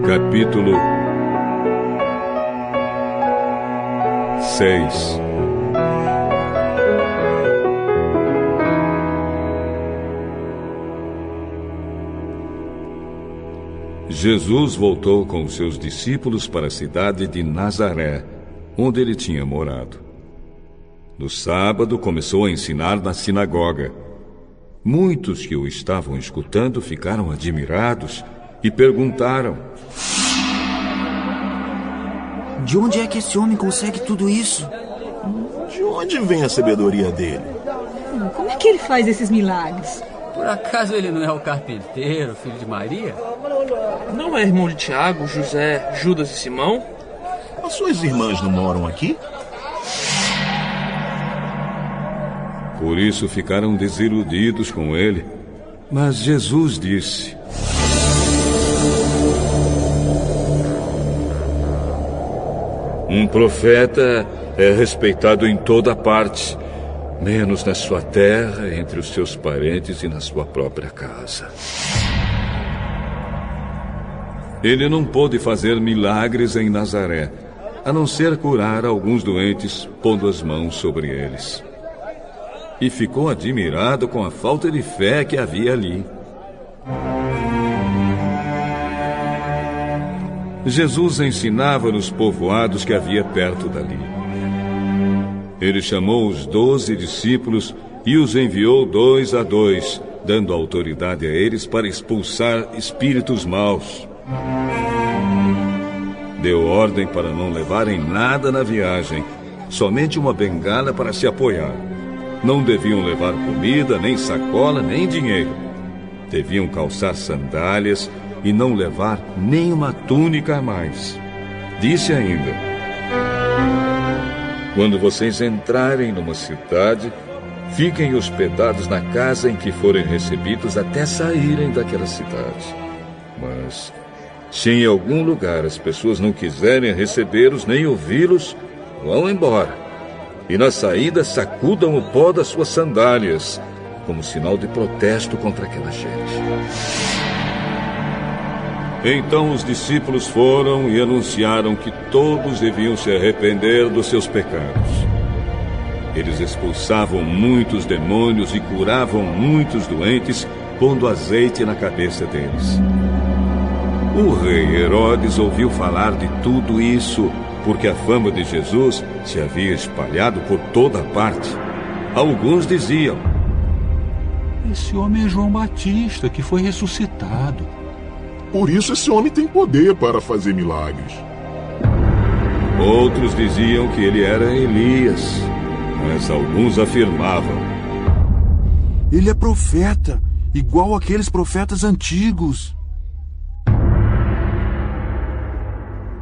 Capítulo 6. Jesus voltou com os seus discípulos para a cidade de Nazaré, onde ele tinha morado. No sábado, começou a ensinar na sinagoga. Muitos que o estavam escutando ficaram admirados e perguntaram: de onde é que esse homem consegue tudo isso? De onde vem a sabedoria dele? Como é que ele faz esses milagres? Por acaso ele não é o carpinteiro, filho de Maria? Não é irmão de Tiago, José, Judas e Simão? As suas irmãs não moram aqui? Por isso ficaram desiludidos com ele. Mas Jesus disse: um profeta é respeitado em toda parte, menos na sua terra, entre os seus parentes e na sua própria casa. Ele não pôde fazer milagres em Nazaré, a não ser curar alguns doentes, pondo as mãos sobre eles. E ficou admirado com a falta de fé que havia ali. Jesus ensinava nos povoados que havia perto dali. Ele chamou os 12 discípulos e os enviou 2 a 2, dando autoridade a eles para expulsar espíritos maus. Deu ordem para não levarem nada na viagem, somente uma bengala para se apoiar. Não deviam levar comida, nem sacola, nem dinheiro. Deviam calçar sandálias e não levar nem uma túnica a mais. Disse ainda: quando vocês entrarem numa cidade, fiquem hospedados na casa em que forem recebidos até saírem daquela cidade. Mas se em algum lugar as pessoas não quiserem recebê-los nem ouvi-los, vão embora. E na saída sacudam o pó das suas sandálias, como sinal de protesto contra aquela gente. Então os discípulos foram e anunciaram que todos deviam se arrepender dos seus pecados. Eles expulsavam muitos demônios e curavam muitos doentes, pondo azeite na cabeça deles. O rei Herodes ouviu falar de tudo isso, porque a fama de Jesus se havia espalhado por toda parte. Alguns diziam: esse homem é João Batista, que foi ressuscitado. Por isso esse homem tem poder para fazer milagres. Outros diziam que ele era Elias, mas alguns afirmavam: ele é profeta, igual aqueles profetas antigos.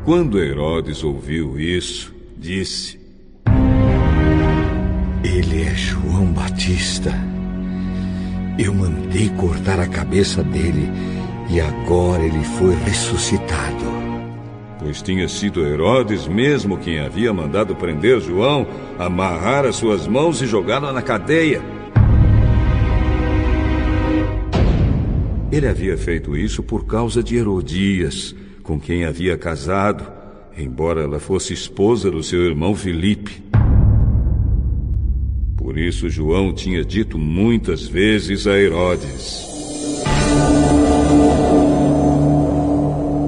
Quando Herodes ouviu isso, disse: ele é João Batista. Eu mandei cortar a cabeça dele e agora ele foi ressuscitado. Pois tinha sido Herodes mesmo quem havia mandado prender João, amarrar as suas mãos e jogá-lo na cadeia. Ele havia feito isso por causa de Herodias, com quem havia casado, embora ela fosse esposa do seu irmão Filipe. Por isso João tinha dito muitas vezes a Herodes: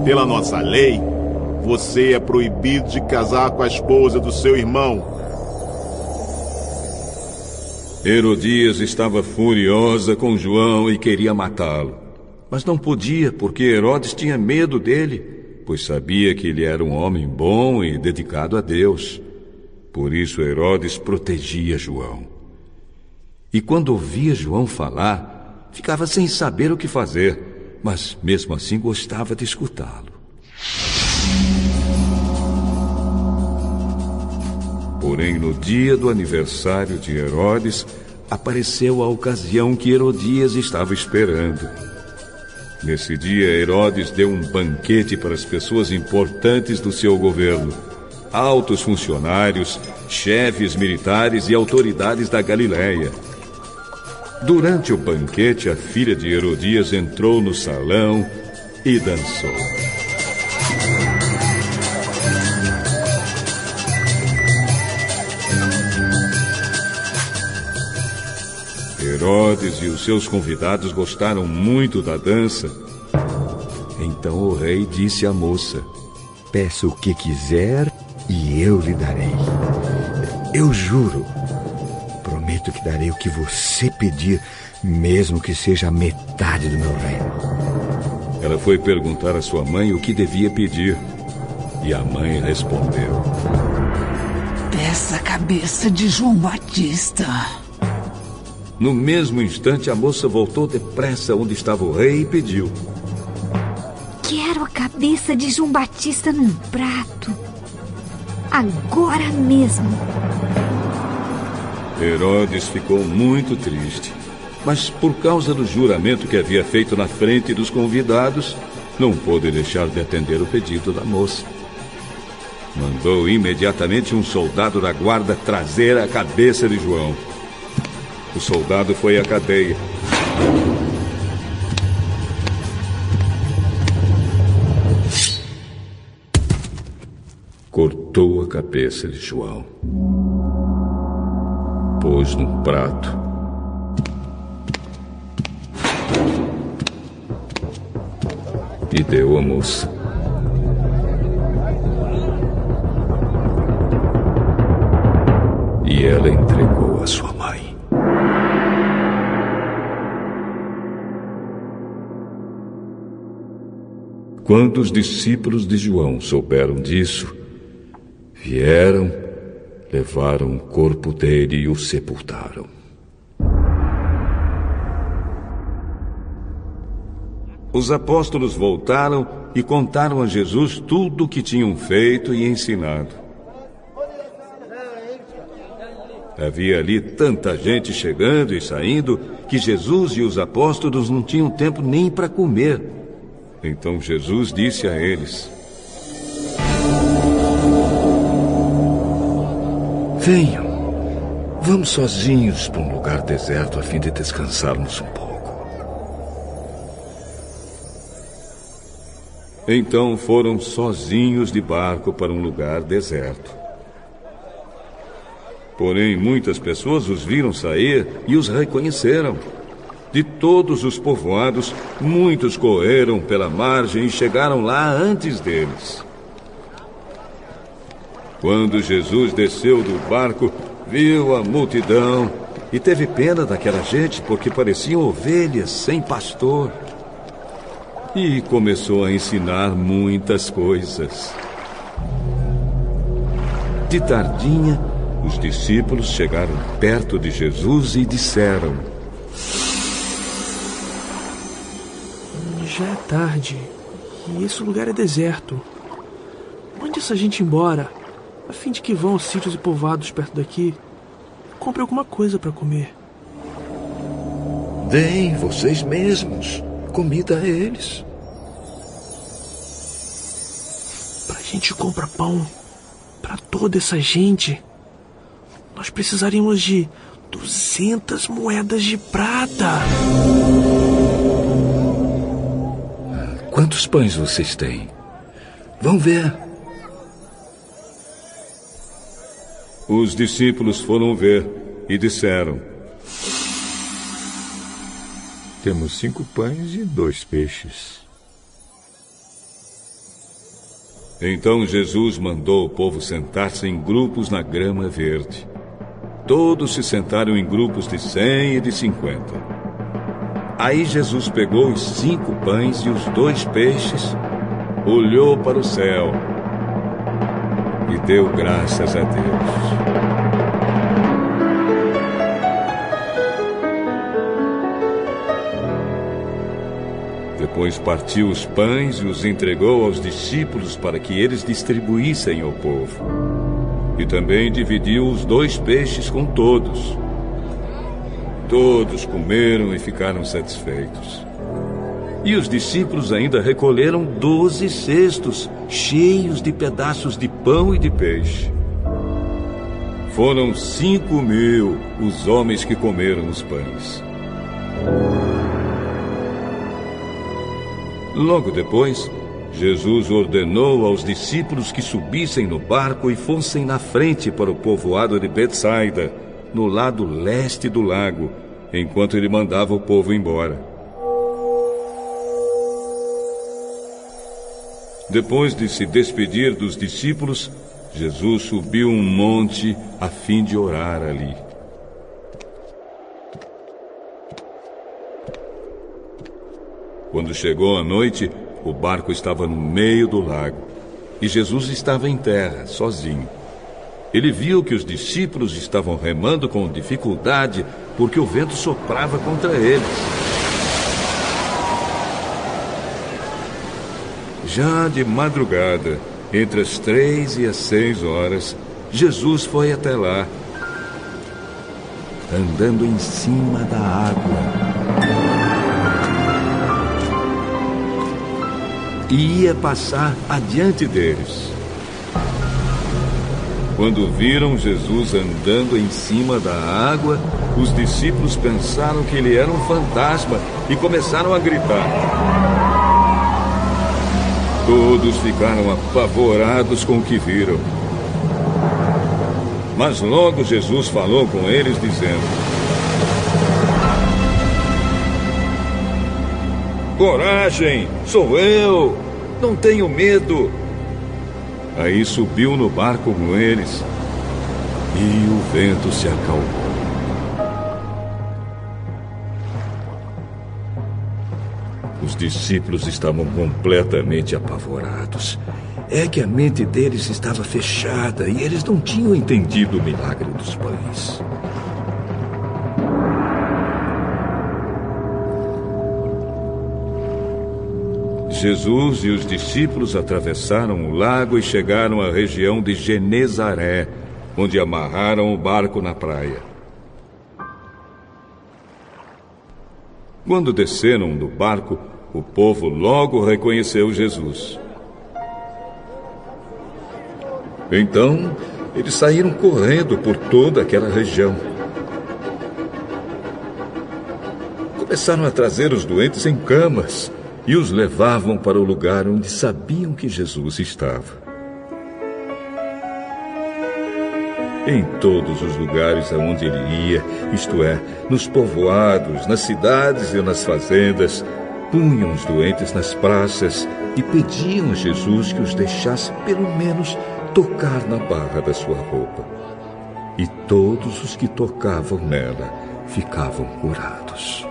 pela nossa lei, você é proibido de casar com a esposa do seu irmão. Herodias estava furiosa com João e queria matá-lo. Mas não podia, porque Herodes tinha medo dele, pois sabia que ele era um homem bom e dedicado a Deus. Por isso Herodes protegia João. E quando ouvia João falar, ficava sem saber o que fazer, mas mesmo assim gostava de escutá-lo. Porém, no dia do aniversário de Herodes, apareceu a ocasião que Herodias estava esperando. Nesse dia, Herodes deu um banquete para as pessoas importantes do seu governo, altos funcionários, chefes militares e autoridades da Galiléia. Durante o banquete, a filha de Herodias entrou no salão e dançou. Herodes e os seus convidados gostaram muito da dança. Então o rei disse à moça: Peça o que quiser e eu lhe darei. Eu juro, prometo que darei o que você pedir, mesmo que seja a metade do meu reino. Ela foi perguntar à sua mãe o que devia pedir. E a mãe respondeu: Peça a cabeça de João Batista. No mesmo instante, a moça voltou depressa onde estava o rei e pediu: Quero a cabeça de João Batista num prato. Agora mesmo. Herodes ficou muito triste, mas por causa do juramento que havia feito na frente dos convidados, não pôde deixar de atender o pedido da moça. Mandou imediatamente um soldado da guarda trazer a cabeça de João. O soldado foi à cadeia. Cortou a cabeça de João. Pôs num prato. E deu à moça. E ela entregou a sua mãe. Quando os discípulos de João souberam disso, vieram, levaram o corpo dele e o sepultaram. Os apóstolos voltaram e contaram a Jesus tudo o que tinham feito e ensinado. Havia ali tanta gente chegando e saindo que Jesus e os apóstolos não tinham tempo nem para comer. Então Jesus disse a eles: Venham, vamos sozinhos para um lugar deserto a fim de descansarmos um pouco. Então foram sozinhos de barco para um lugar deserto. Porém, muitas pessoas os viram sair e os reconheceram. De todos os povoados, muitos correram pela margem e chegaram lá antes deles. Quando Jesus desceu do barco, viu a multidão e teve pena daquela gente, porque pareciam ovelhas sem pastor. E começou a ensinar muitas coisas. De tardinha, os discípulos chegaram perto de Jesus e disseram: Já é tarde e esse lugar é deserto. Mande essa gente embora, a fim de que vão aos sítios e povoados perto daqui e compre alguma coisa para comer. Deem vocês mesmos comida a eles. Pra gente comprar pão para toda essa gente, nós precisaríamos de 200 moedas de prata. Quantos pães vocês têm? Vão ver. Os discípulos foram ver e disseram: Temos 5 pães e 2 peixes. Então Jesus mandou o povo sentar-se em grupos na grama verde. Todos se sentaram em grupos de 100 e de 50. Aí Jesus pegou os 5 pães e os 2 peixes, olhou para o céu e deu graças a Deus. Depois partiu os pães e os entregou aos discípulos para que eles distribuíssem ao povo. E também dividiu os 2 peixes com todos. Todos comeram e ficaram satisfeitos. E os discípulos ainda recolheram 12 cestos, cheios de pedaços de pão e de peixe. Foram 5.000 os homens que comeram os pães. Logo depois, Jesus ordenou aos discípulos que subissem no barco e fossem na frente para o povoado de Betsaida, no lado leste do lago, enquanto ele mandava o povo embora. Depois de se despedir dos discípulos, Jesus subiu um monte a fim de orar ali. Quando chegou a noite, o barco estava no meio do lago e Jesus estava em terra, sozinho. Ele viu que os discípulos estavam remando com dificuldade porque o vento soprava contra eles. Já de madrugada, entre as 3 e as 6 horas, Jesus foi até lá, andando em cima da água. E ia passar adiante deles. Quando viram Jesus andando em cima da água, os discípulos pensaram que ele era um fantasma e começaram a gritar. Todos ficaram apavorados com o que viram. Mas logo Jesus falou com eles, dizendo: Coragem, sou eu, não tenho medo. Aí subiu no barco com eles e o vento se acalmou. Os discípulos estavam completamente apavorados. É que a mente deles estava fechada e eles não tinham entendido o milagre dos pães. Jesus e os discípulos atravessaram o lago e chegaram à região de Genezaré, onde amarraram o barco na praia. Quando desceram do barco, o povo logo reconheceu Jesus. Então, eles saíram correndo por toda aquela região. Começaram a trazer os doentes em camas e os levavam para o lugar onde sabiam que Jesus estava. Em todos os lugares aonde ele ia, isto é, nos povoados, nas cidades e nas fazendas, punham os doentes nas praças e pediam a Jesus que os deixasse pelo menos tocar na barra da sua roupa. E todos os que tocavam nela ficavam curados.